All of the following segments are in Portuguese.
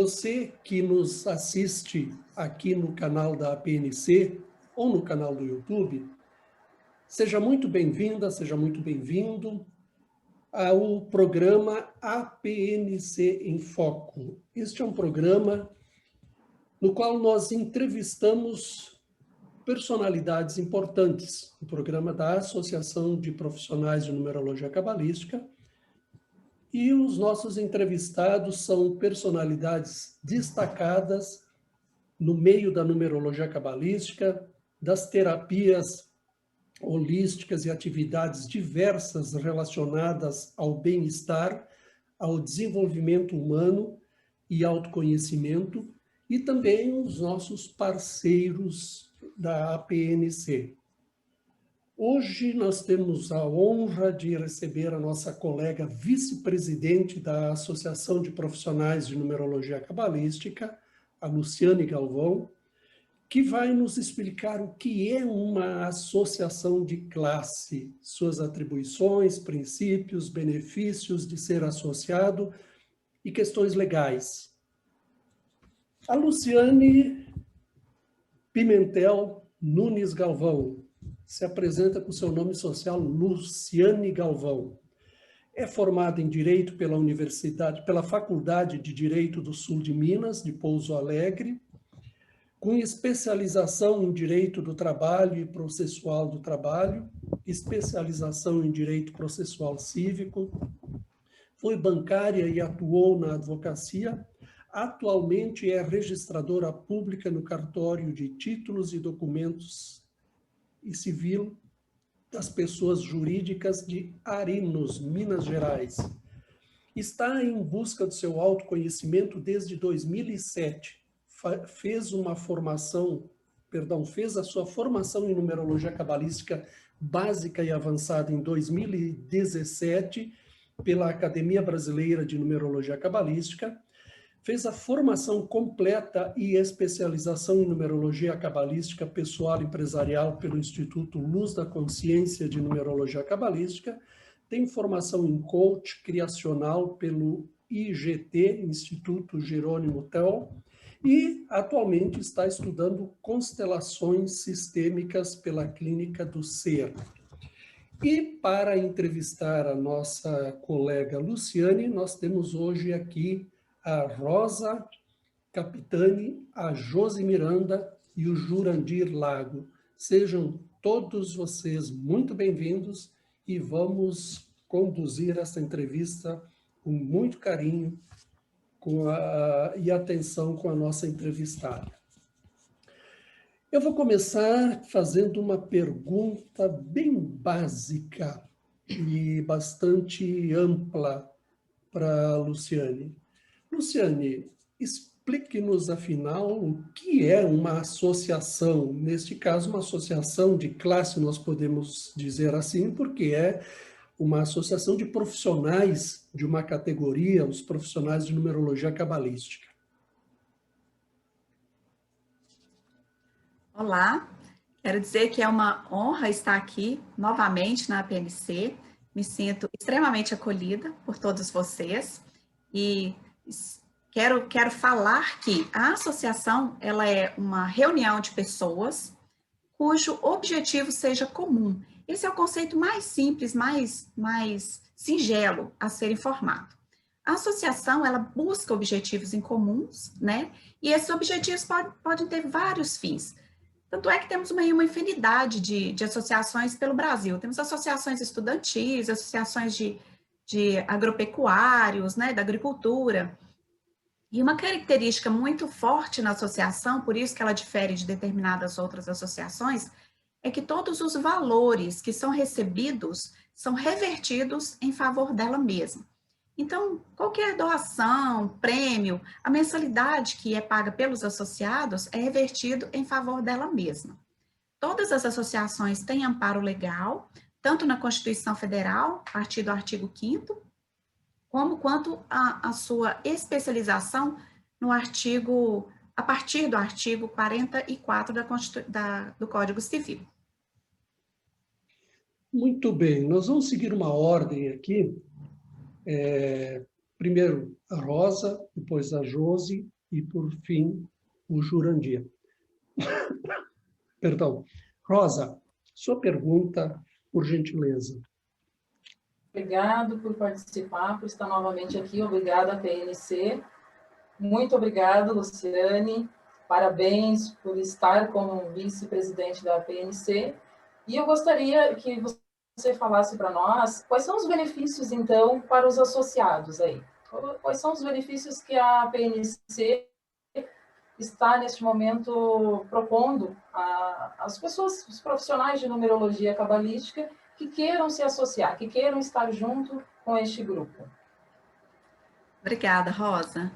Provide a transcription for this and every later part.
Você que nos assiste aqui no canal da APNC ou no canal do YouTube, seja muito bem-vinda, seja muito bem-vindo ao programa APNC em Foco. Este é um programa no qual nós entrevistamos personalidades importantes, o programa da Associação de Profissionais de Numerologia Cabalística, e os nossos entrevistados são personalidades destacadas no meio da numerologia cabalística, das terapias holísticas e atividades diversas relacionadas ao bem-estar, ao desenvolvimento humano e autoconhecimento, e também os nossos parceiros da APNC. Hoje nós temos a honra de receber a nossa colega vice-presidente da Associação de Profissionais de Numerologia Cabalística, a Luciane Galvão, que vai nos explicar o que é uma associação de classe, suas atribuições, princípios, benefícios de ser associado e questões legais. A Luciane Pimentel Nunes Galvão se apresenta com seu nome social Luciane Galvão. É formada em Direito pela Faculdade de Direito do Sul de Minas, de Pouso Alegre, com especialização em Direito do Trabalho e Processual do Trabalho, especialização em Direito Processual Cívico, foi bancária e atuou na advocacia. Atualmente é registradora pública no cartório de títulos e documentos e civil das pessoas jurídicas de Arinos, Minas Gerais. Está em busca do seu autoconhecimento desde 2007. Fez a sua formação em numerologia cabalística básica e avançada em 2017 pela Academia Brasileira de Numerologia Cabalística. Fez a formação completa e especialização em numerologia cabalística pessoal e empresarial pelo Instituto Luz da Consciência de Numerologia Cabalística. Tem formação em coach criacional pelo IGT, Instituto Jerônimo Tel, e atualmente está estudando constelações sistêmicas pela Clínica do Ser. E para entrevistar a nossa colega Luciane, nós temos hoje aqui a Rosa Capitani, a Josi Miranda e o Jurandir Lago. Sejam todos vocês muito bem-vindos e vamos conduzir essa entrevista com muito carinho e atenção com a nossa entrevistada. Eu vou começar fazendo uma pergunta bem básica e bastante ampla para a Luciane. Luciane, explique-nos, afinal, o que é uma associação. Neste caso, uma associação de classe, nós podemos dizer assim, porque é uma associação de profissionais de uma categoria, os profissionais de numerologia cabalística. Olá, quero dizer que é uma honra estar aqui novamente na APNC. Me sinto extremamente acolhida por todos vocês e quero falar que a associação ela é uma reunião de pessoas cujo objetivo seja comum. Esse é o conceito mais simples, mais singelo a ser informado. A associação, ela busca objetivos em comuns, né? E esses objetivos podem ter vários fins. Tanto é que temos uma infinidade de associações pelo Brasil. Temos associações estudantis, associações de agropecuários, né? Da agricultura. E uma característica muito forte na associação, por isso que ela difere de determinadas outras associações, é que todos os valores que são recebidos são revertidos em favor dela mesma. Então, qualquer doação, prêmio, a mensalidade que é paga pelos associados é revertido em favor dela mesma. Todas as associações têm amparo legal, tanto na Constituição Federal, a partir do artigo 5º, como quanto a sua especialização no a partir do artigo 44 do Código Civil. Muito bem, nós vamos seguir uma ordem aqui. Primeiro a Rosa, depois a Josi e, por fim, o Jurandir. Perdão. Rosa, sua pergunta, por gentileza. Obrigado por participar, por estar novamente aqui. Obrigada, PNC. Muito obrigada, Luciane. Parabéns por estar como vice-presidente da PNC. E eu gostaria que você falasse para nós quais são os benefícios, então, para os associados aí. Quais são os benefícios que a PNC está, neste momento, propondo às pessoas, os profissionais de numerologia cabalística que queiram se associar, que queiram estar junto com este grupo. Obrigada, Rosa.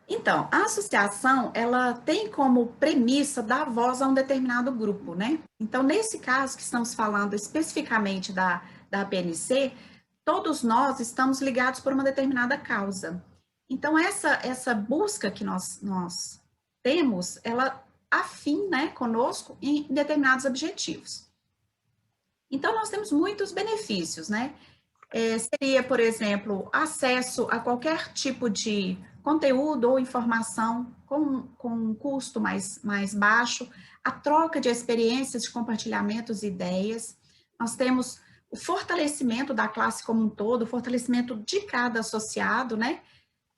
Então, a associação, ela tem como premissa dar voz a um determinado grupo, né? Então, nesse caso que estamos falando especificamente da PNC, todos nós estamos ligados por uma determinada causa. Então, essa busca que nós temos, ela afim, né, conosco em determinados objetivos. Então, nós temos muitos benefícios, né? Seria, por exemplo, acesso a qualquer tipo de conteúdo ou informação com um custo mais baixo, a troca de experiências, de compartilhamentos e ideias. Nós temos o fortalecimento da classe como um todo, o fortalecimento de cada associado, né?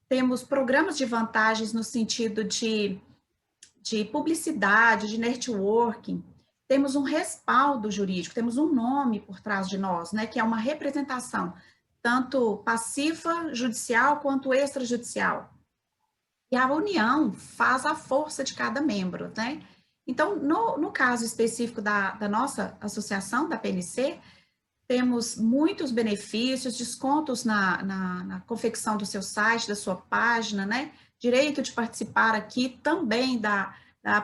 Temos programas de vantagens no sentido de publicidade, de networking. Temos um respaldo jurídico, temos um nome por trás de nós, né, que é uma representação, tanto passiva, judicial, quanto extrajudicial. E a união faz a força de cada membro, né? Então, no caso específico da nossa associação, da PNC, temos muitos benefícios, descontos na confecção do seu site, da sua página, né? Direito de participar aqui também da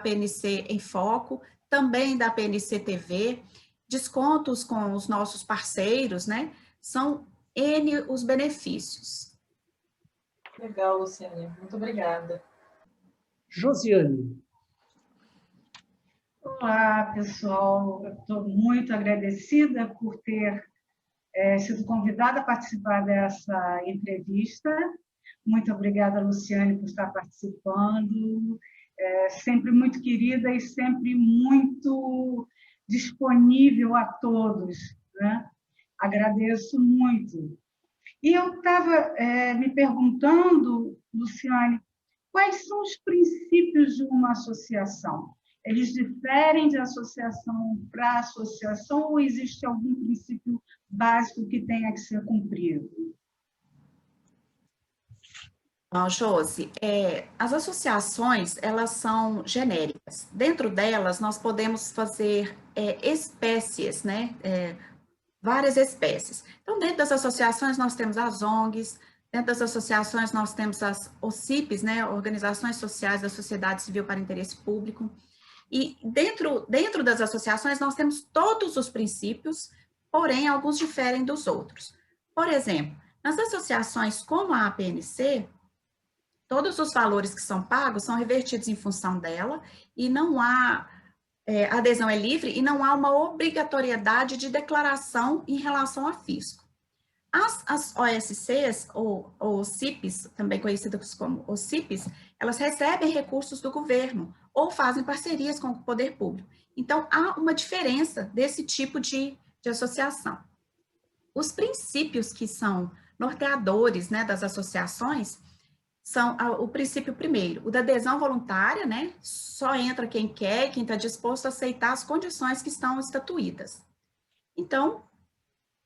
PNC em Foco, também da PNC TV, descontos com os nossos parceiros, né? São N os benefícios. Legal, Luciane. Muito obrigada. Josiane. Olá, pessoal. Eu estou muito agradecida por ter sido convidada a participar dessa entrevista. Muito obrigada, Luciane, por estar participando. Sempre muito querida e sempre muito disponível a todos, né? Agradeço muito. E eu estava me perguntando, Luciane, quais são os princípios de uma associação? Eles diferem de associação para associação ou existe algum princípio básico que tenha que ser cumprido? Bom, Josi, as associações, elas são genéricas. Dentro delas, nós podemos fazer espécies, né? Várias espécies. Então, dentro das associações, nós temos as ONGs, dentro das associações, nós temos as OCIPs, né? Organizações Sociais da Sociedade Civil para Interesse Público. E dentro das associações, nós temos todos os princípios, porém, alguns diferem dos outros. Por exemplo, nas associações como a APNC, todos os valores que são pagos são revertidos em função dela e não há, a adesão é livre e não há uma obrigatoriedade de declaração em relação a fisco. As OSCs, ou OCIPs, também conhecidas como OCIPs, elas recebem recursos do governo ou fazem parcerias com o poder público. Então, há uma diferença desse tipo de associação. Os princípios que são norteadores, né, das associações são o princípio primeiro, o da adesão voluntária, né? Só entra quem quer, quem está disposto a aceitar as condições que estão estatuídas. Então,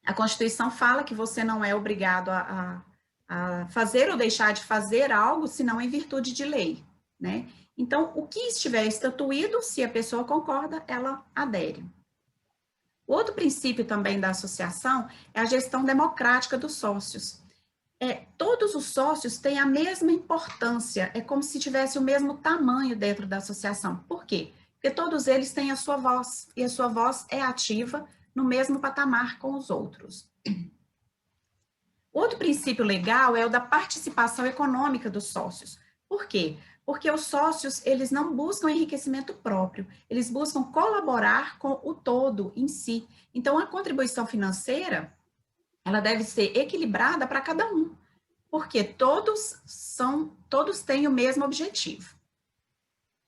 a Constituição fala que você não é obrigado a fazer ou deixar de fazer algo, senão em virtude de lei, né? Então, o que estiver estatuído, se a pessoa concorda, ela adere. O outro princípio também da associação é a gestão democrática dos sócios. Todos os sócios têm a mesma importância, é como se tivesse o mesmo tamanho dentro da associação. Por quê? Porque todos eles têm a sua voz, e a sua voz é ativa no mesmo patamar com os outros. Outro princípio legal é o da participação econômica dos sócios. Por quê? Porque os sócios, eles não buscam enriquecimento próprio, eles buscam colaborar com o todo em si. Então, a contribuição financeira, ela deve ser equilibrada para cada um, porque todos são todos têm o mesmo objetivo.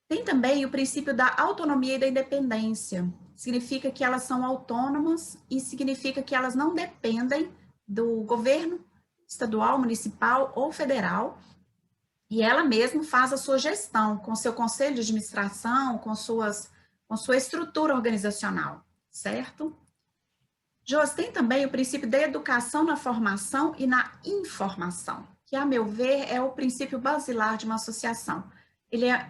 Tem também o princípio da autonomia e da independência. Significa que elas são autônomas e significa que elas não dependem do governo estadual, municipal ou federal, e ela mesma faz a sua gestão com seu conselho de administração, com sua estrutura organizacional, certo? Josi, tem também o princípio da educação na formação e na informação, que, a meu ver, é o princípio basilar de uma associação.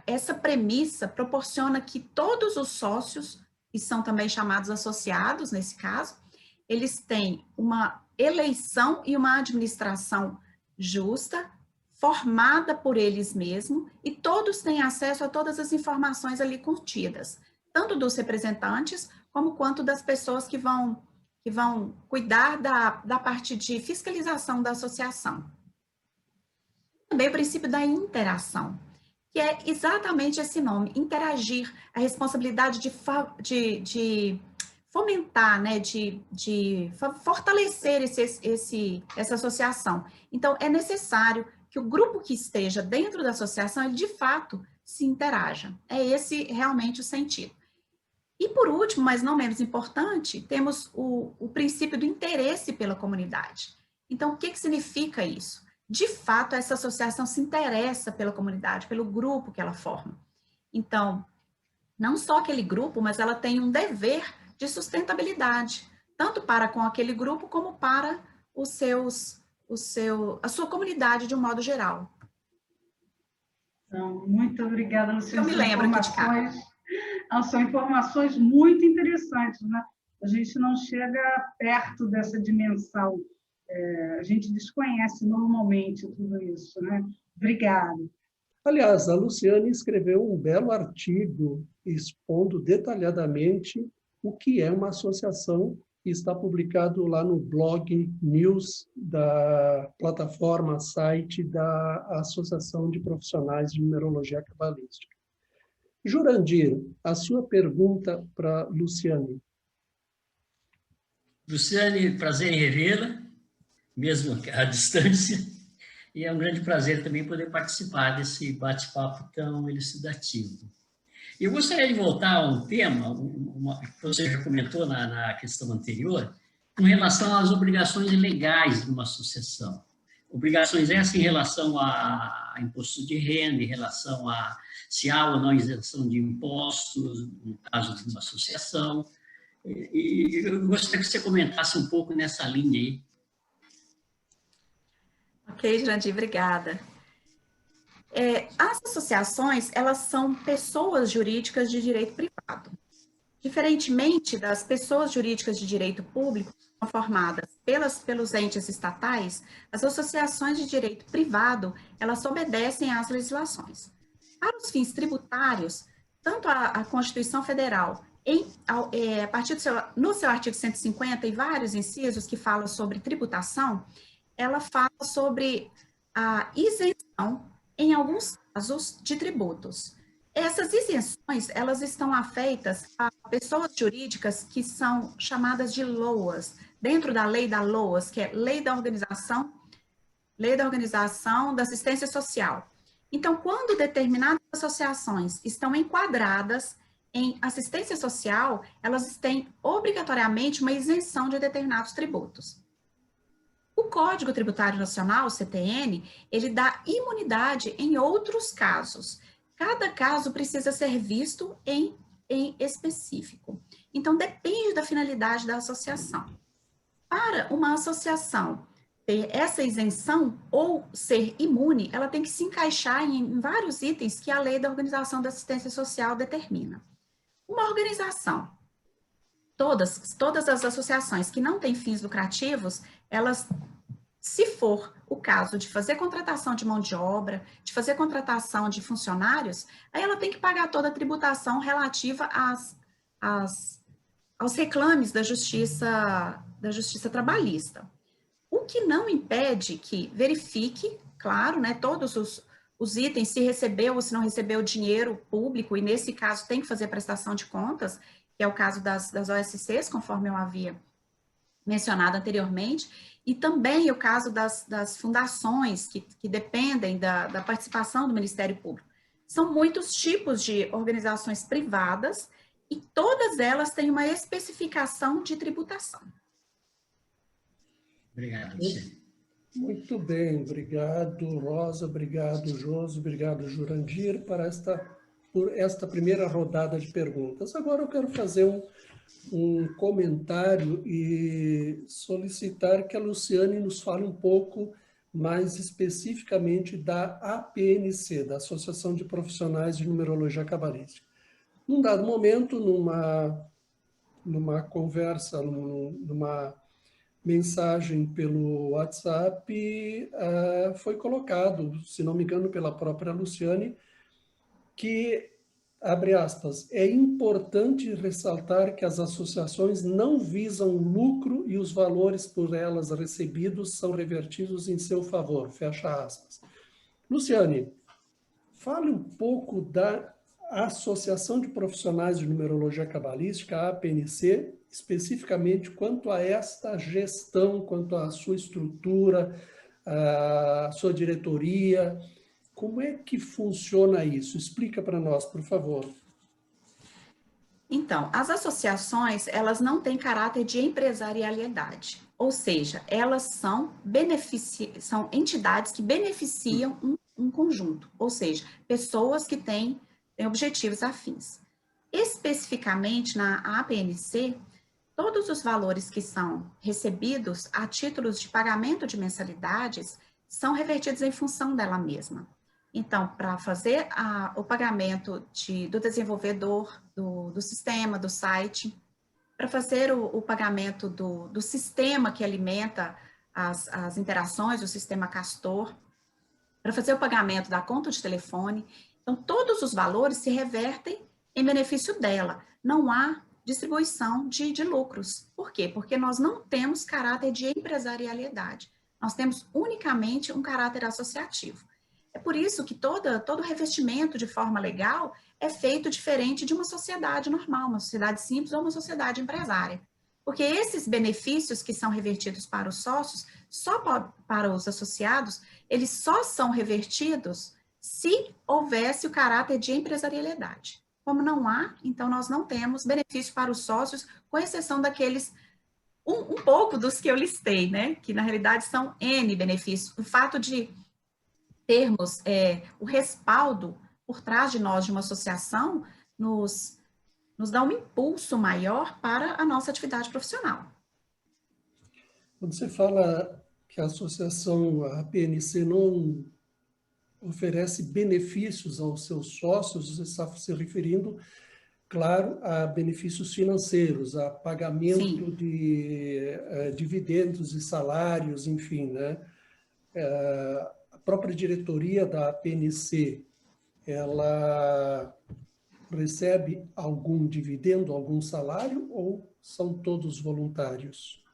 Essa premissa proporciona que todos os sócios, que são também chamados associados, nesse caso, eles têm uma eleição e uma administração justa, formada por eles mesmos, e todos têm acesso a todas as informações ali contidas, tanto dos representantes, como quanto das pessoas que vão cuidar da parte de fiscalização da associação. Também o princípio da interação, que é exatamente esse nome, interagir, a responsabilidade de fomentar, né, de fortalecer essa associação. Então, é necessário que o grupo que esteja dentro da associação, ele, de fato, se interaja. É esse realmente o sentido. E, por último, mas não menos importante, temos o princípio do interesse pela comunidade. Então, o que significa isso? De fato, essa associação se interessa pela comunidade, pelo grupo que ela forma. Então, não só aquele grupo, mas ela tem um dever de sustentabilidade, tanto para com aquele grupo, como para a sua comunidade de um modo geral. Então, muito obrigada, Luciana. Eu me lembro aqui de cá. São informações muito interessantes, né? A gente não chega perto dessa dimensão. A gente desconhece normalmente tudo isso, né? Obrigada. Aliás, a Luciane escreveu um belo artigo expondo detalhadamente o que é uma associação, que está publicado lá no blog News da plataforma, site da Associação de Profissionais de Numerologia Cabalística. Jurandir, a sua pergunta para Luciane. Luciane, prazer em revê-la, mesmo à distância, e é um grande prazer também poder participar desse bate-papo tão elucidativo. Eu gostaria de voltar a um tema, que você já comentou na questão anterior, com relação às obrigações legais de uma associação. Obrigações essas em relação a imposto de renda, em relação a se há ou não isenção de impostos, no caso de uma associação. E eu gostaria que você comentasse um pouco nessa linha aí. Ok, Jurandir, obrigada. As associações, elas são pessoas jurídicas de direito privado. Diferentemente das pessoas jurídicas de direito público, que são formadas pelos entes estatais, as associações de direito privado, elas obedecem às legislações. Para os fins tributários, tanto a Constituição Federal, a partir no seu artigo 150 e vários incisos que falam sobre tributação, ela fala sobre a isenção em alguns casos de tributos. Essas isenções, elas estão afeitas a pessoas jurídicas que são chamadas de LOAS, dentro da lei da LOAS, que é Lei da Organização da Assistência Social. Então, quando determinadas associações estão enquadradas em assistência social, elas têm obrigatoriamente uma isenção de determinados tributos. O Código Tributário Nacional, o CTN, ele dá imunidade em outros casos. Cada caso precisa ser visto em específico. Então, depende da finalidade da associação. Para uma associação ter essa isenção ou ser imune, ela tem que se encaixar em vários itens que a Lei da Organização da Assistência Social determina. Uma organização, todas as associações que não têm fins lucrativos, elas, se for o caso de fazer contratação de mão de obra, de fazer contratação de funcionários, aí ela tem que pagar toda a tributação relativa aos reclames da justiça trabalhista. O que não impede que verifique, claro, né, todos os itens, se recebeu ou se não recebeu dinheiro público, e nesse caso tem que fazer prestação de contas, que é o caso das OSCs, conforme eu havia mencionado anteriormente, e também o caso das fundações que dependem da participação do Ministério Público. São muitos tipos de organizações privadas e todas elas têm uma especificação de tributação. Obrigado, Luciane. Muito bem, obrigado, Rosa, obrigado, Josi, obrigado, Jurandir, por esta primeira rodada de perguntas. Agora eu quero fazer um comentário e solicitar que a Luciane nos fale um pouco mais especificamente da APNC, da Associação de Profissionais de Numerologia Cabalística. Num dado momento, numa conversa, numa mensagem pelo WhatsApp, foi colocado, se não me engano, pela própria Luciane, que, abre aspas, é importante ressaltar que as associações não visam lucro e os valores por elas recebidos são revertidos em seu favor, fecha aspas. Luciane, fale um pouco da Associação de Profissionais de Numerologia Cabalística, a APNC, especificamente quanto a esta gestão, quanto à sua estrutura, a sua diretoria. Como é que funciona isso? Explica para nós, por favor. Então, as associações, elas não têm caráter de empresarialidade, ou seja, elas são entidades que beneficiam um conjunto, ou seja, pessoas que têm objetivos afins. Especificamente na APNC, todos os valores que são recebidos a títulos de pagamento de mensalidades são revertidos em função dela mesma. Então, para fazer o pagamento do desenvolvedor, do sistema, do site, para fazer o pagamento do sistema que alimenta as interações, o sistema Castor, para fazer o pagamento da conta de telefone. Então, todos os valores se revertem em benefício dela. Não há distribuição de lucros. Por quê? Porque nós não temos caráter de empresarialidade. Nós temos unicamente um caráter associativo. É por isso que todo revestimento de forma legal é feito diferente de uma sociedade normal, uma sociedade simples ou uma sociedade empresária. Porque esses benefícios que são revertidos para os sócios, só para os associados, eles só são revertidos se houvesse o caráter de empresarialidade. Como não há, então nós não temos benefício para os sócios, com exceção daqueles, um pouco dos que eu listei, né? Que na realidade são N benefícios. O fato de termos o respaldo por trás de nós, de uma associação, nos dá um impulso maior para a nossa atividade profissional. Quando você fala que a associação, a PNC, não oferece benefícios aos seus sócios, você está se referindo, claro, a benefícios financeiros, a pagamento Sim. de dividendos e salários, enfim, né? A própria diretoria da PNC, ela recebe algum dividendo, algum salário, ou são todos voluntários?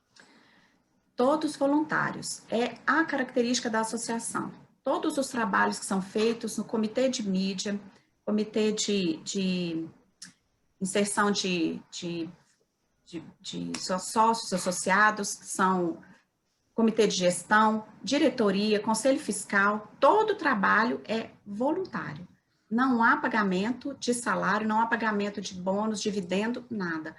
Todos voluntários. É a característica da associação. Todos os trabalhos que são feitos no comitê de mídia, comitê de inserção de sócios associados, são comitê de gestão, diretoria, conselho fiscal, todo o trabalho é voluntário. Não há pagamento de salário, não há pagamento de bônus, dividendo, nada.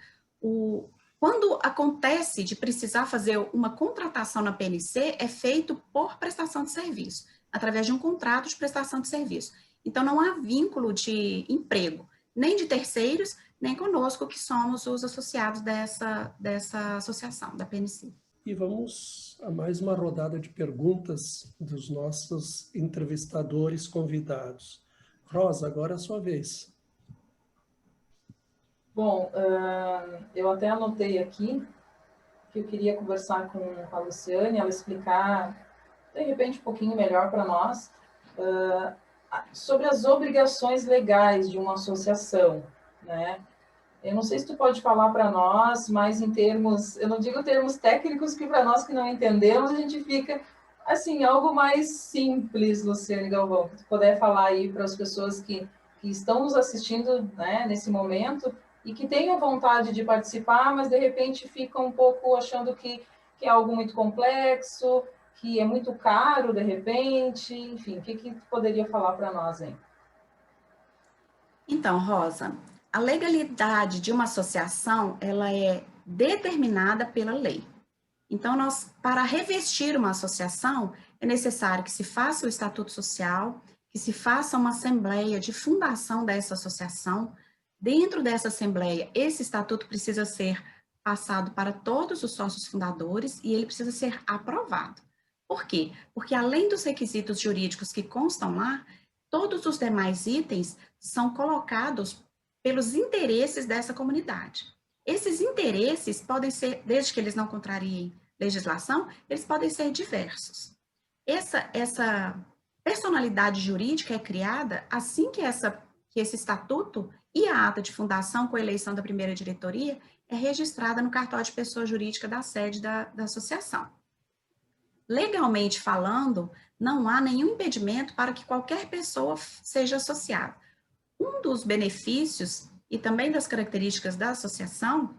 Quando acontece de precisar fazer uma contratação na PNC, é feito por prestação de serviço, através de um contrato de prestação de serviço. Então, não há vínculo de emprego, nem de terceiros, nem conosco, que somos os associados dessa associação, da PNC. E vamos a mais uma rodada de perguntas dos nossos entrevistadores convidados. Rosa, agora é a sua vez. Bom, eu até anotei aqui que eu queria conversar com a Luciane, ela explicar, de repente, um pouquinho melhor para nós, sobre as obrigações legais de uma associação, né? Eu não sei se tu pode falar para nós, mas em termos, eu não digo termos técnicos, que para nós que não entendemos, a gente fica, assim, algo mais simples, Luciane Galvão, que tu puder falar aí para as pessoas que estão nos assistindo, né, nesse momento, e que tenham vontade de participar, mas de repente ficam um pouco achando que que é algo muito complexo, que é muito caro de repente? Enfim, o que tu poderia falar para nós, hein? Então, Rosa, a legalidade de uma associação, ela é determinada pela lei. Então, para revestir uma associação, é necessário que se faça o estatuto social, que se faça uma assembleia de fundação dessa associação. Dentro dessa assembleia, esse estatuto precisa ser passado para todos os sócios fundadores e ele precisa ser aprovado. Por quê? Porque além dos requisitos jurídicos que constam lá, todos os demais itens são colocados pelos interesses dessa comunidade. Esses interesses podem ser, desde que eles não contrariem legislação, eles podem ser diversos. Essa personalidade jurídica é criada assim que esse estatuto e a ata de fundação com a eleição da primeira diretoria é registrada no cartório de pessoa jurídica da sede da associação. Legalmente falando, não há nenhum impedimento para que qualquer pessoa seja associada. Um dos benefícios e também das características da associação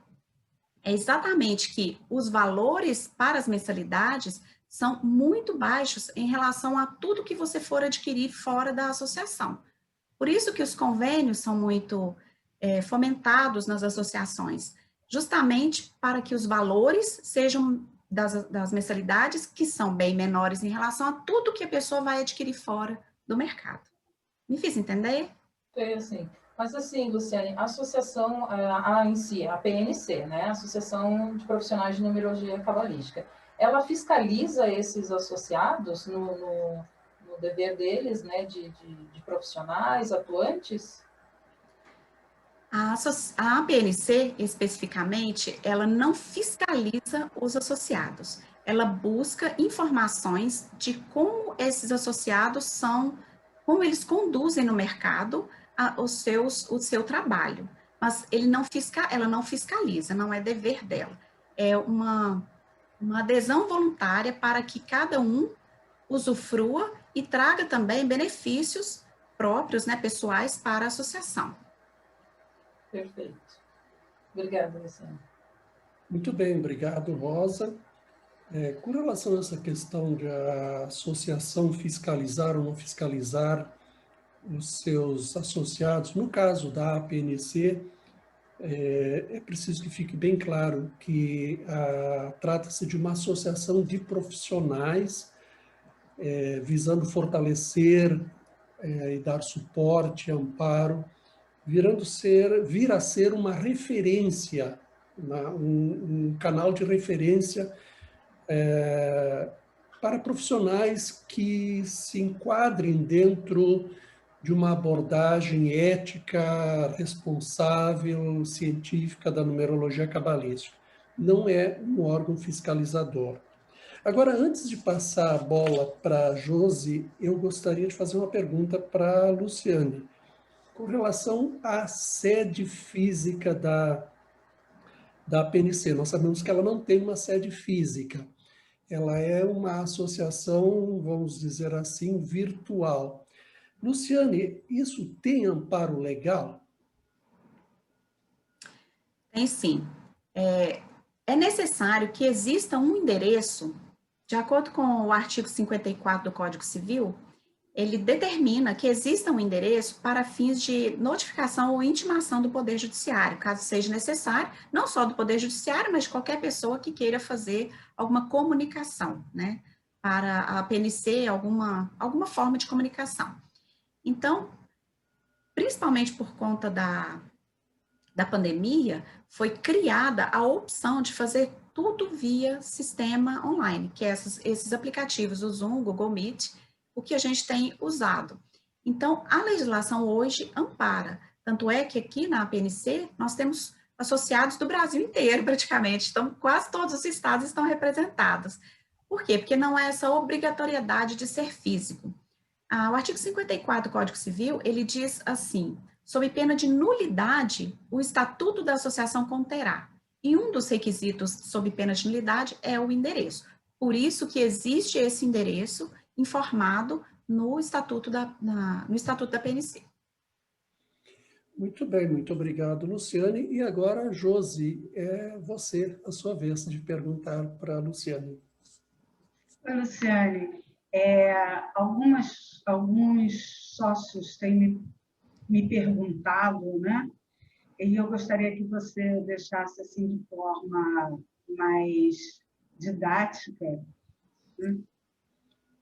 é exatamente que os valores para as mensalidades são muito baixos em relação a tudo que você for adquirir fora da associação. Por isso que os convênios são muito fomentados nas associações, justamente para que os valores sejam das mensalidades, que são bem menores em relação a tudo que a pessoa vai adquirir fora do mercado. Me fiz entender? Assim. Mas assim, Luciane, a associação em si, a PNC, né, a Associação de Profissionais de Numerologia Cabalística, ela fiscaliza esses associados no dever deles, né, de profissionais atuantes? A PNC, especificamente, ela não fiscaliza os associados. Ela busca informações de como esses associados são, como eles conduzem no mercado o seu trabalho. Mas ela não fiscaliza, não é dever dela. É uma adesão voluntária para que cada um usufrua e traga também benefícios próprios, né, pessoais para a associação. Perfeito. Obrigada, Luciane. Muito bem, obrigado, Rosa. Com relação a essa questão de a associação fiscalizar ou não fiscalizar os seus associados, no caso da APNC, é preciso que fique bem claro que trata-se de uma associação de profissionais visando fortalecer e dar suporte, amparo, vir a ser uma referência, um canal de referência para profissionais que se enquadrem dentro de uma abordagem ética, responsável, científica da numerologia cabalística. Não é um órgão fiscalizador. Agora, antes de passar a bola para a Josi, eu gostaria de fazer uma pergunta para a Luciane. Com relação à sede física da PNC, nós sabemos que ela não tem uma sede física. Ela é uma associação, vamos dizer assim, virtual. Luciane, isso tem amparo legal? Tem sim. É necessário que exista um endereço, de acordo com o artigo 54 do Código Civil, ele determina que exista um endereço para fins de notificação ou intimação do Poder Judiciário, caso seja necessário, não só do Poder Judiciário, mas de qualquer pessoa que queira fazer alguma comunicação, né, para a PNC, alguma forma de comunicação. Então, principalmente por conta da pandemia, foi criada a opção de fazer tudo via sistema online, que é esses aplicativos, o Zoom, o Google Meet, o que a gente tem usado. Então, a legislação hoje ampara, tanto é que aqui na PNC nós temos associados do Brasil inteiro, praticamente, então quase todos os estados estão representados. Por quê? Porque não é essa obrigatoriedade de ser físico. O artigo 54 do Código Civil, ele diz assim: sob pena de nulidade, o estatuto da associação conterá. E um dos requisitos sob pena de nulidade é o endereço. Por isso que existe esse endereço informado no estatuto da PNC. Muito bem, muito obrigado, Luciane. E agora, Josi, é você, a sua vez de perguntar para a Luciane. Oi, Luciane. Alguns sócios têm me perguntado, né? E eu gostaria que você deixasse assim de forma mais didática, né?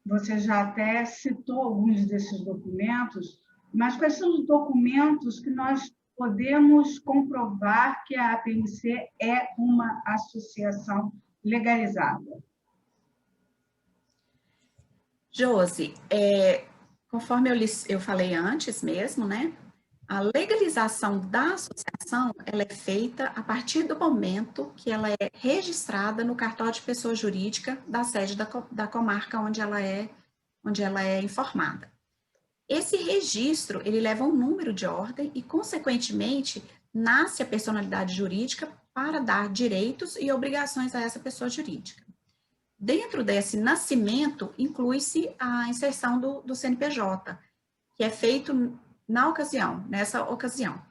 Você já até citou alguns desses documentos, mas quais são os documentos que nós podemos comprovar que a APNC é uma associação legalizada? Josi, conforme eu falei antes mesmo, né? A legalização da associação, ela é feita a partir do momento que ela é registrada no cartório de pessoa jurídica da sede da comarca onde ela é informada. Esse registro, ele leva um número de ordem e, consequentemente, nasce a personalidade jurídica para dar direitos e obrigações a essa pessoa jurídica. Dentro desse nascimento, inclui-se a inserção do CNPJ, que é feito nessa ocasião.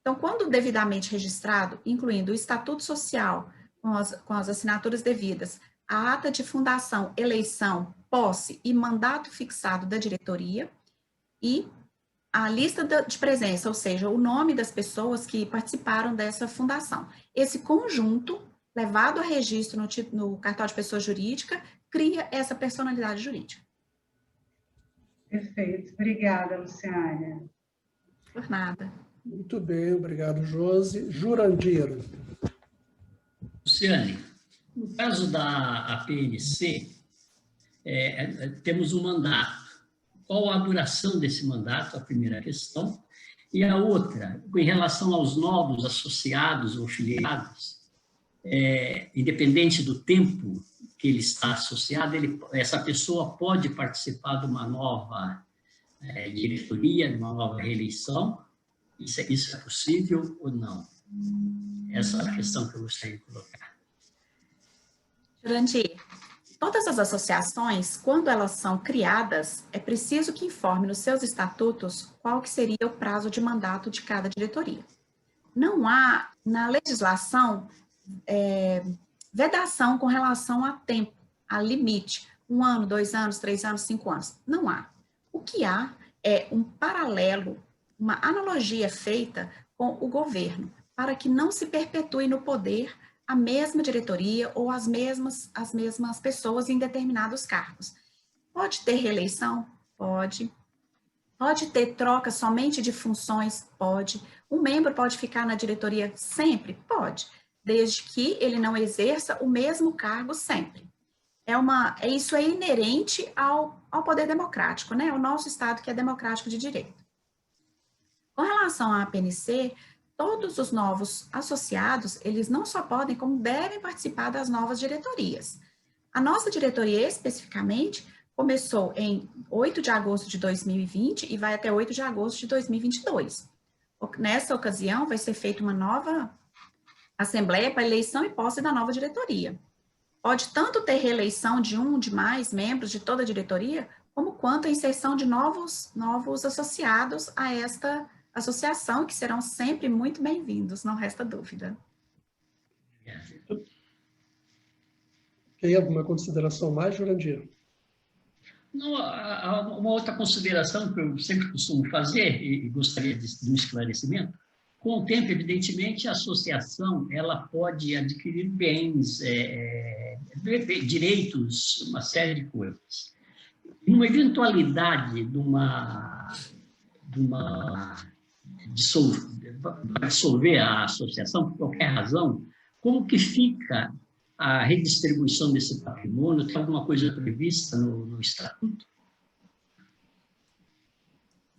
Então, quando devidamente registrado, incluindo o estatuto social, com as assinaturas devidas, a ata de fundação, eleição, posse e mandato fixado da diretoria, e a lista de presença, ou seja, o nome das pessoas que participaram dessa fundação. Esse conjunto, levado a registro no cartório de pessoa jurídica, cria essa personalidade jurídica. Perfeito. Obrigada, Luciane. Por nada. Muito bem, obrigado, Josi. Jurandir. Luciane, no caso da APNC, temos um mandato. Qual a duração desse mandato? A primeira questão. E a outra, em relação aos novos associados ou filiados, independente do tempo que ele está associado, essa pessoa pode participar de uma nova diretoria, de uma nova reeleição? Isso é possível ou não? Essa é a questão que eu gostaria de colocar. Jurandir, todas as associações, quando elas são criadas, é preciso que informe nos seus estatutos qual que seria o prazo de mandato de cada diretoria. Não há, na legislação, vedação com relação a tempo, a limite, 1 ano, 2 anos, 3 anos, 5 anos. Não há. O que há é um paralelo, uma analogia feita com o governo, para que não se perpetue no poder a mesma diretoria ou as mesmas pessoas em determinados cargos. Pode ter reeleição? Pode. Pode ter troca somente de funções? Pode. Um membro pode ficar na diretoria sempre? Pode, desde que ele não exerça o mesmo cargo sempre. Isso é inerente ao poder democrático, né? O nosso Estado que é democrático de direito. Com relação à APNC, todos os novos associados, eles não só podem, como devem participar das novas diretorias. A nossa diretoria, especificamente, começou em 8 de agosto de 2020 e vai até 8 de agosto de 2022. Nessa ocasião, vai ser feita uma nova assembleia para eleição e posse da nova diretoria. Pode tanto ter reeleição de mais membros de toda a diretoria, como quanto a inserção de novos associados a esta associação, que serão sempre muito bem-vindos, não resta dúvida. Tem alguma consideração mais, Jurandir? Não, uma outra consideração que eu sempre costumo fazer, e gostaria de um esclarecimento, com o tempo, evidentemente, a associação ela pode adquirir bens, direitos, uma série de coisas. Numa eventualidade dissolver a associação por qualquer razão, como que fica a redistribuição desse patrimônio? Tem alguma coisa prevista no estatuto?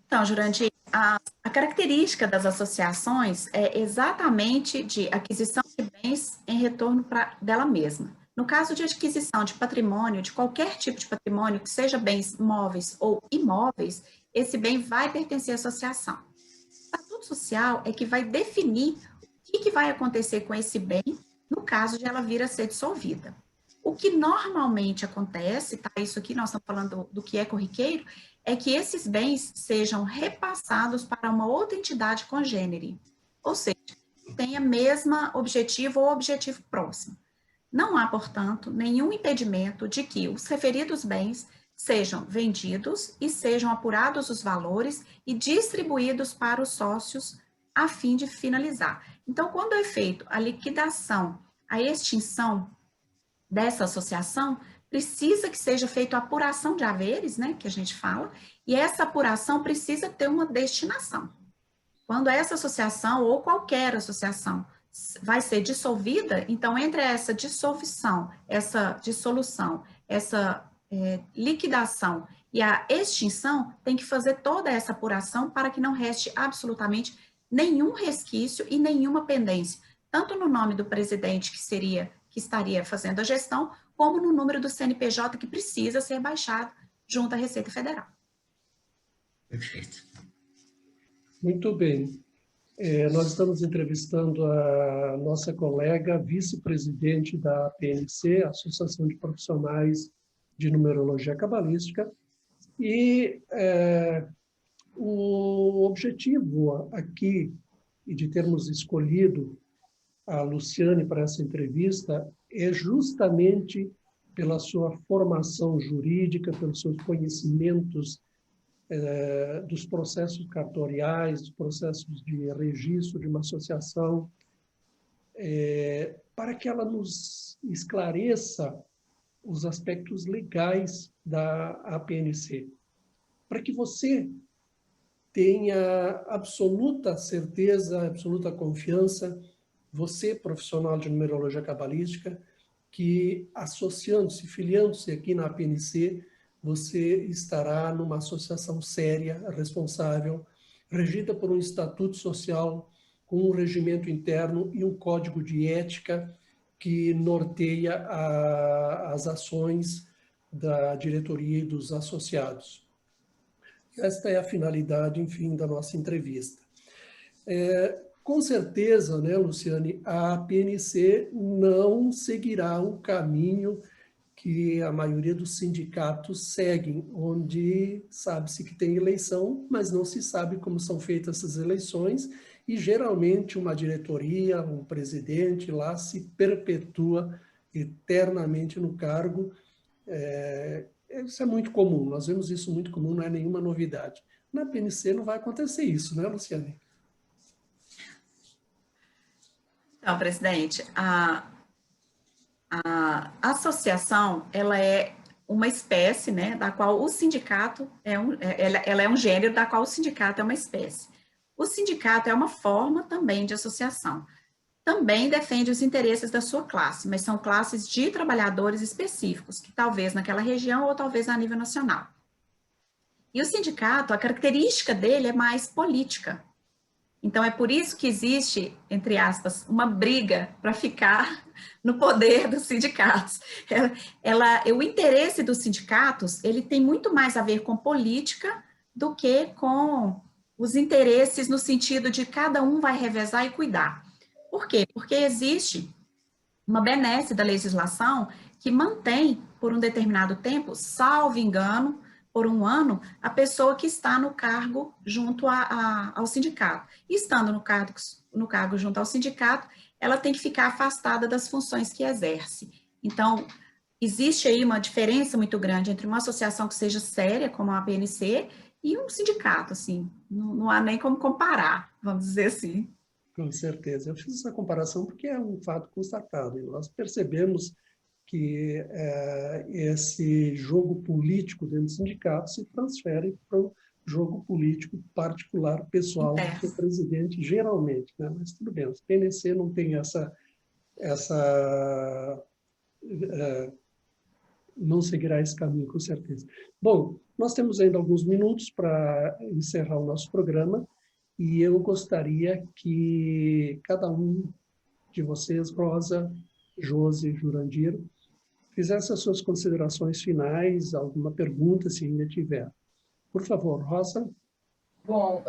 Então, Jurandir, a característica das associações é exatamente de aquisição de bens em retorno dela mesma. No caso de adquisição de patrimônio, de qualquer tipo de patrimônio, que seja bens móveis ou imóveis, esse bem vai pertencer à associação. O estatuto social é que vai definir o que vai acontecer com esse bem no caso de ela vir a ser dissolvida. O que normalmente acontece, tá? Isso aqui nós estamos falando do que é corriqueiro, é que esses bens sejam repassados para uma outra entidade congênere, ou seja, tenha mesmo objetivo ou objetivo próximo. Não há, portanto, nenhum impedimento de que os referidos bens sejam vendidos e sejam apurados os valores e distribuídos para os sócios a fim de finalizar. Então, quando é feita a liquidação, a extinção dessa associação, precisa que seja feita a apuração de haveres, né, que a gente fala, e essa apuração precisa ter uma destinação. Quando essa associação, ou qualquer associação, vai ser dissolvida, então, entre essa dissolução, essa liquidação e a extinção, tem que fazer toda essa apuração para que não reste absolutamente nenhum resquício e nenhuma pendência, tanto no nome do presidente, que estaria fazendo a gestão, como no número do CNPJ que precisa ser baixado junto à Receita Federal. Perfeito. Muito bem. Nós estamos entrevistando a nossa colega, vice-presidente da APNC, Associação de Profissionais de Numerologia Cabalística, e o objetivo aqui, e de termos escolhido a Luciane para essa entrevista, é justamente pela sua formação jurídica, pelos seus conhecimentos dos processos cartoriais, dos processos de registro de uma associação, para que ela nos esclareça os aspectos legais da APNC, para que você tenha absoluta certeza, absoluta confiança, você, profissional de numerologia cabalística, que associando-se, filiando-se aqui na APNC, você estará numa associação séria, responsável, regida por um estatuto social, com um regimento interno e um código de ética que norteia as ações da diretoria e dos associados. Esta é a finalidade, enfim, da nossa entrevista. Com certeza, né, Luciane, a APNC não seguirá o caminho que a maioria dos sindicatos seguem, onde sabe-se que tem eleição, mas não se sabe como são feitas essas eleições, e geralmente uma diretoria, um presidente lá se perpetua eternamente no cargo. Isso é muito comum, nós vemos isso muito comum, não é nenhuma novidade. Na APNC não vai acontecer isso, né, Luciane? Então, presidente, a associação, ela é uma espécie, né, da qual o sindicato ela é um gênero da qual o sindicato é uma espécie. O sindicato é uma forma também de associação. Também defende os interesses da sua classe, mas são classes de trabalhadores específicos, que talvez naquela região ou talvez a nível nacional. E o sindicato, a característica dele é mais política. Então, é por isso que existe, entre aspas, uma briga para ficar no poder dos sindicatos. O interesse dos sindicatos, ele tem muito mais a ver com política do que com os interesses no sentido de cada um vai revezar e cuidar. Por quê? Porque existe uma benesse da legislação que mantém, por um determinado tempo, salvo engano, por um ano, a pessoa que está no cargo junto ao sindicato. E estando no cargo junto ao sindicato, ela tem que ficar afastada das funções que exerce. Então, existe aí uma diferença muito grande entre uma associação que seja séria, como a APNC, e um sindicato, assim, não há nem como comparar, vamos dizer assim. Com certeza. Eu fiz essa comparação porque é um fato constatado. E nós percebemos que esse jogo político dentro do sindicato se transfere para o jogo político particular, pessoal, do seu presidente, geralmente, né? Mas tudo bem, o PNC não tem não seguirá esse caminho, com certeza. Bom, nós temos ainda alguns minutos para encerrar o nosso programa, e eu gostaria que cada um de vocês, Rosa, Josi, Jurandir, fizesse as suas considerações finais, alguma pergunta, se ainda tiver. Por favor, Rosa. Bom,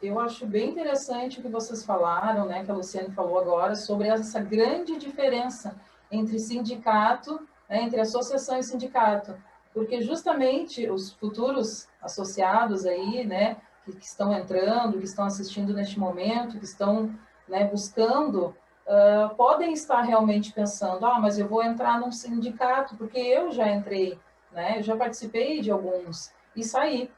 eu acho bem interessante o que vocês falaram, né, que a Luciane falou agora, sobre essa grande diferença entre sindicato, né, entre associação e sindicato, porque justamente os futuros associados aí, né, que estão entrando, que estão assistindo neste momento, que estão, né, buscando, podem estar realmente pensando, mas eu vou entrar num sindicato, porque eu já entrei, né, eu já participei de alguns e saí.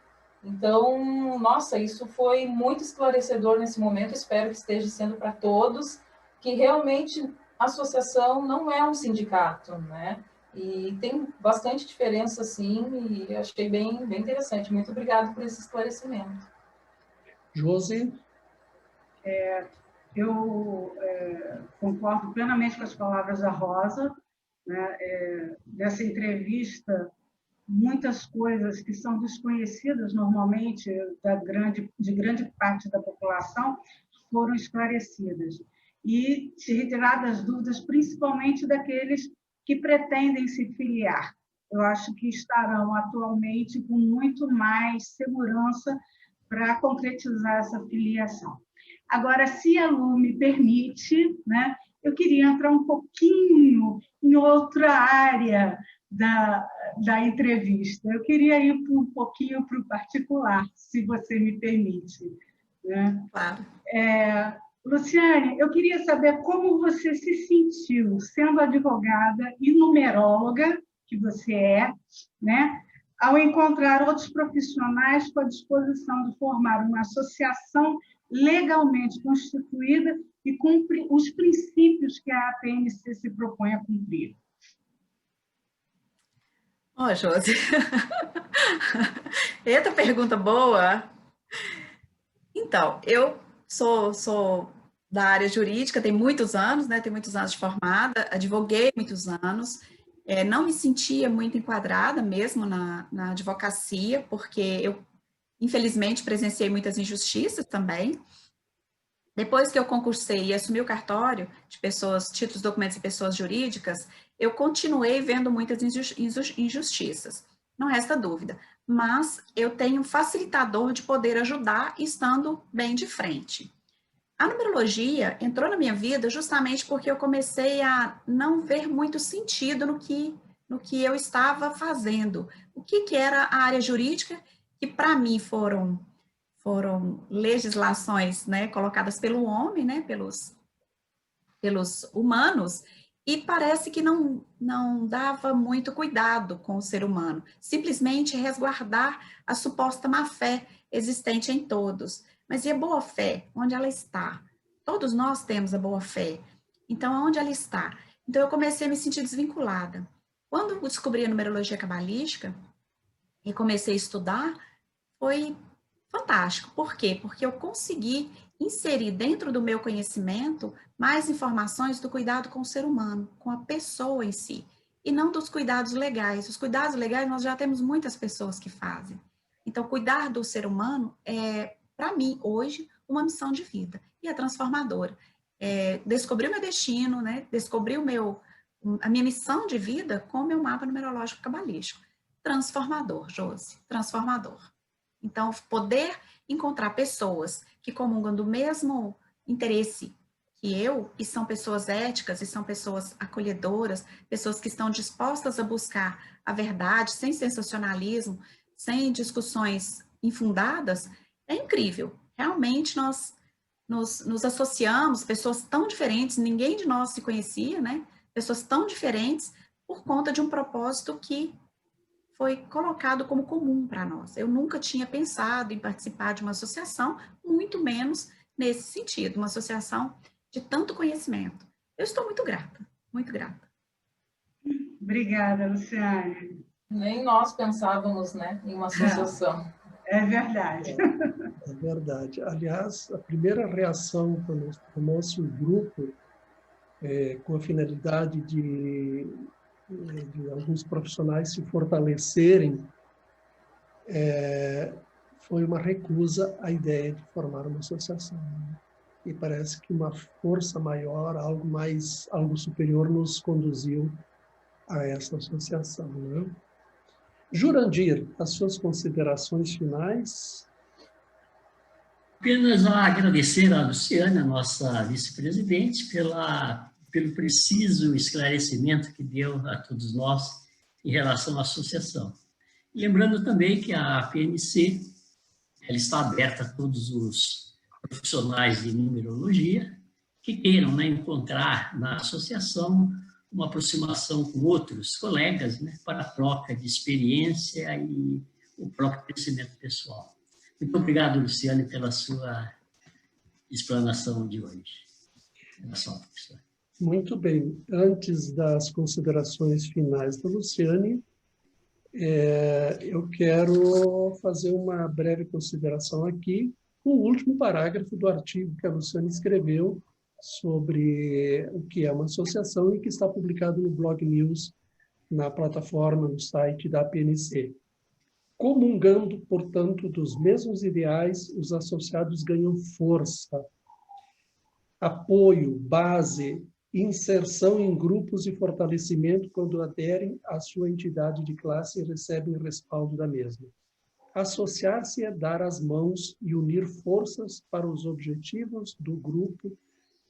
Então, nossa, isso foi muito esclarecedor nesse momento, espero que esteja sendo para todos, que realmente a associação não é um sindicato, né? E tem bastante diferença, sim, e achei bem interessante. Muito obrigada por esse esclarecimento. Josi? Eu concordo plenamente com as palavras da Rosa, né? Dessa entrevista, muitas coisas que são desconhecidas normalmente de grande parte da população foram esclarecidas. E se retiradas dúvidas, principalmente daqueles que pretendem se filiar. Eu acho que estarão atualmente com muito mais segurança para concretizar essa filiação. Agora, se a Lu me permite, né, eu queria entrar um pouquinho em outra área da entrevista. Eu queria ir um pouquinho para o particular, se você me permite. Né? Claro. Luciane, eu queria saber como você se sentiu sendo advogada e numeróloga, que você é, né, ao encontrar outros profissionais com a disposição de formar uma associação legalmente constituída e cumpre os princípios que a APNC se propõe a cumprir. Josi. Eita, pergunta boa. Então, eu sou da área jurídica, tem muitos anos, né? Tem muitos anos de formada, advoguei muitos anos, não me sentia muito enquadrada mesmo na advocacia, porque eu, infelizmente, presenciei muitas injustiças também. Depois que eu concursei e assumi o cartório de pessoas, títulos, documentos e pessoas jurídicas, eu continuei vendo muitas injustiças, não resta dúvida. Mas eu tenho um facilitador de poder ajudar estando bem de frente. A numerologia entrou na minha vida justamente porque eu comecei a não ver muito sentido no que eu estava fazendo. O que era a área jurídica, que para mim foram legislações, né, colocadas pelo homem, né, pelos humanos, e parece que não dava muito cuidado com o ser humano, simplesmente resguardar a suposta má-fé existente em todos. Mas e a boa-fé? Onde ela está? Todos nós temos a boa-fé. Então, onde ela está? Então, eu comecei a me sentir desvinculada. Quando eu descobri a numerologia cabalística e comecei a estudar, foi fantástico. Por quê? Porque eu consegui inserir dentro do meu conhecimento mais informações do cuidado com o ser humano, com a pessoa em si, e não dos cuidados legais. Os cuidados legais nós já temos muitas pessoas que fazem. Então, cuidar do ser humano é, para mim, hoje, uma missão de vida, e é transformadora. Descobri o meu destino, né? Descobri a minha missão de vida com o meu mapa numerológico cabalístico. Transformador, Josi, transformador. Então, poder encontrar pessoas que comungam do mesmo interesse que eu, e são pessoas éticas, e são pessoas acolhedoras, pessoas que estão dispostas a buscar a verdade, sem sensacionalismo, sem discussões infundadas, é incrível. Realmente, nós nos associamos, pessoas tão diferentes, ninguém de nós se conhecia, né? Pessoas tão diferentes, por conta de um propósito que foi colocado como comum para nós. Eu nunca tinha pensado em participar de uma associação, muito menos nesse sentido, uma associação de tanto conhecimento. Eu estou muito grata, muito grata. Obrigada, Luciane. Nem nós pensávamos, né, em uma associação. É verdade. É verdade. Aliás, a primeira reação do nosso grupo, com a finalidade de alguns profissionais se fortalecerem, foi uma recusa à ideia de formar uma associação. E parece que uma força maior, algo superior nos conduziu a essa associação, né? Jurandir, as suas considerações finais? Apenas agradecer a Luciane, a nossa vice-presidente, pela pelo preciso esclarecimento que deu a todos nós em relação à associação. Lembrando também que a PNC ela está aberta a todos os profissionais de numerologia que queiram, né, encontrar na associação uma aproximação com outros colegas, né, para a troca de experiência e o próprio crescimento pessoal. Muito obrigado, Luciane, pela sua explanação de hoje. Muito bem. Antes das considerações finais da Luciane, eu quero fazer uma breve consideração aqui, o último parágrafo do artigo que a Luciane escreveu sobre o que é uma associação e que está publicado no Blog News, na plataforma, no site da PNC. Comungando, portanto, dos mesmos ideais, os associados ganham força, apoio, base, inserção em grupos e fortalecimento quando aderem à sua entidade de classe e recebem respaldo da mesma. Associar-se é dar as mãos e unir forças para os objetivos do grupo,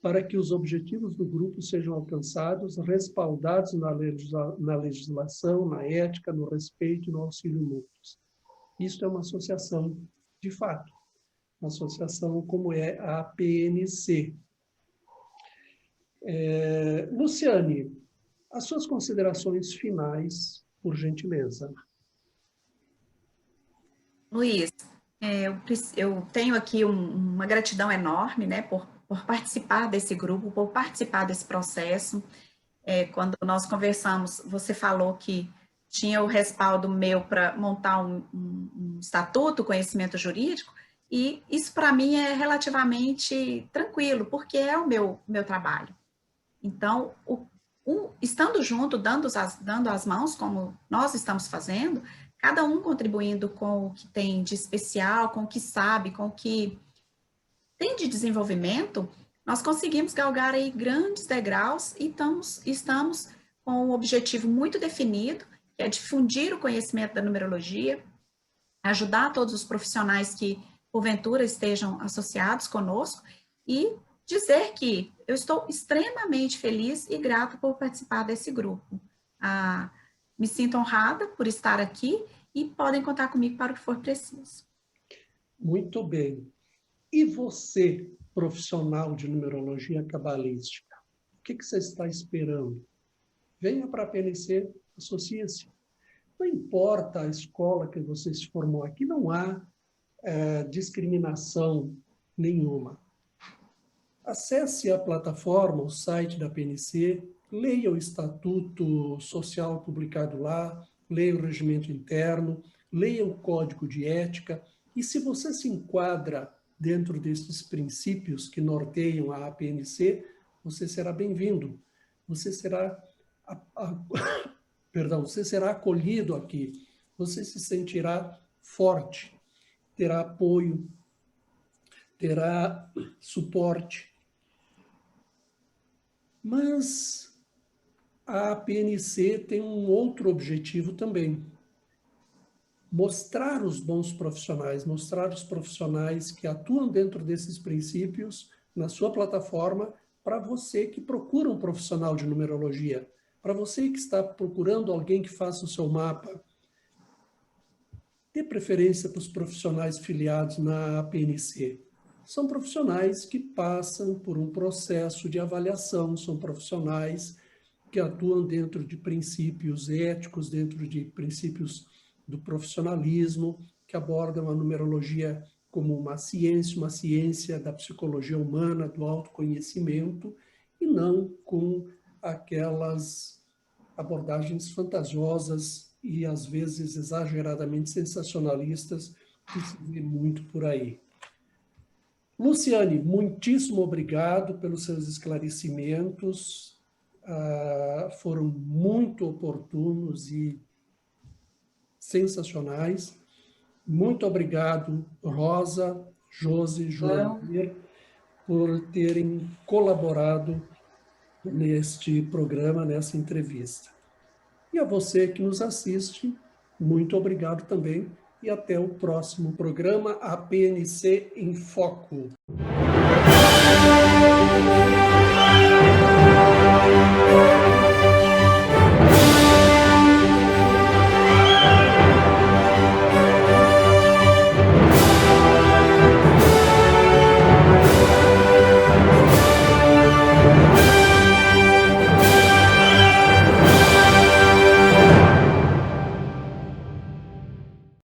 para que os objetivos do grupo sejam alcançados, respaldados na legislação, na ética, no respeito e no auxílio mútuos. Isso é uma associação de fato, uma associação como é a PNC. Luciane, as suas considerações finais, por gentileza. Luiz, eu tenho aqui uma gratidão enorme, né, por participar desse grupo, por participar desse processo. Quando nós conversamos, você falou que tinha o respaldo meu para montar um estatuto, conhecimento jurídico, e isso para mim é relativamente tranquilo, porque é o meu trabalho. Então, estando junto, dando as mãos, como nós estamos fazendo, cada um contribuindo com o que tem de especial, com o que sabe, com o que tem de desenvolvimento, nós conseguimos galgar aí grandes degraus e estamos com um objetivo muito definido, que é difundir o conhecimento da numerologia, ajudar todos os profissionais que, porventura, estejam associados conosco e dizer que eu estou extremamente feliz e grata por participar desse grupo. Me sinto honrada por estar aqui e podem contar comigo para o que for preciso. Muito bem. E você, profissional de numerologia cabalística, o que você está esperando? Venha para a PNC, associe-se. Não importa a escola que você se formou, aqui não há discriminação nenhuma. Acesse a plataforma, o site da PNC, leia o Estatuto Social publicado lá, leia o regimento interno, leia o Código de Ética, e se você se enquadra dentro desses princípios que norteiam a PNC, você será bem-vindo, você será você será acolhido aqui, você se sentirá forte, terá apoio, terá suporte. Mas a PNC tem um outro objetivo também. Mostrar os bons profissionais, mostrar os profissionais que atuam dentro desses princípios na sua plataforma para você que procura um profissional de numerologia, para você que está procurando alguém que faça o seu mapa. Dê preferência para os profissionais filiados na PNC. São profissionais que passam por um processo de avaliação, são profissionais que atuam dentro de princípios éticos, dentro de princípios do profissionalismo, que abordam a numerologia como uma ciência da psicologia humana, do autoconhecimento, e não com aquelas abordagens fantasiosas e, às vezes, exageradamente sensacionalistas que se vê muito por aí. Luciane, muitíssimo obrigado pelos seus esclarecimentos, foram muito oportunos e sensacionais. Muito obrigado, Rosa, Josi, Joanir, por terem colaborado neste programa, nessa entrevista. E a você que nos assiste, muito obrigado também. E até o próximo programa, a PNC em Foco.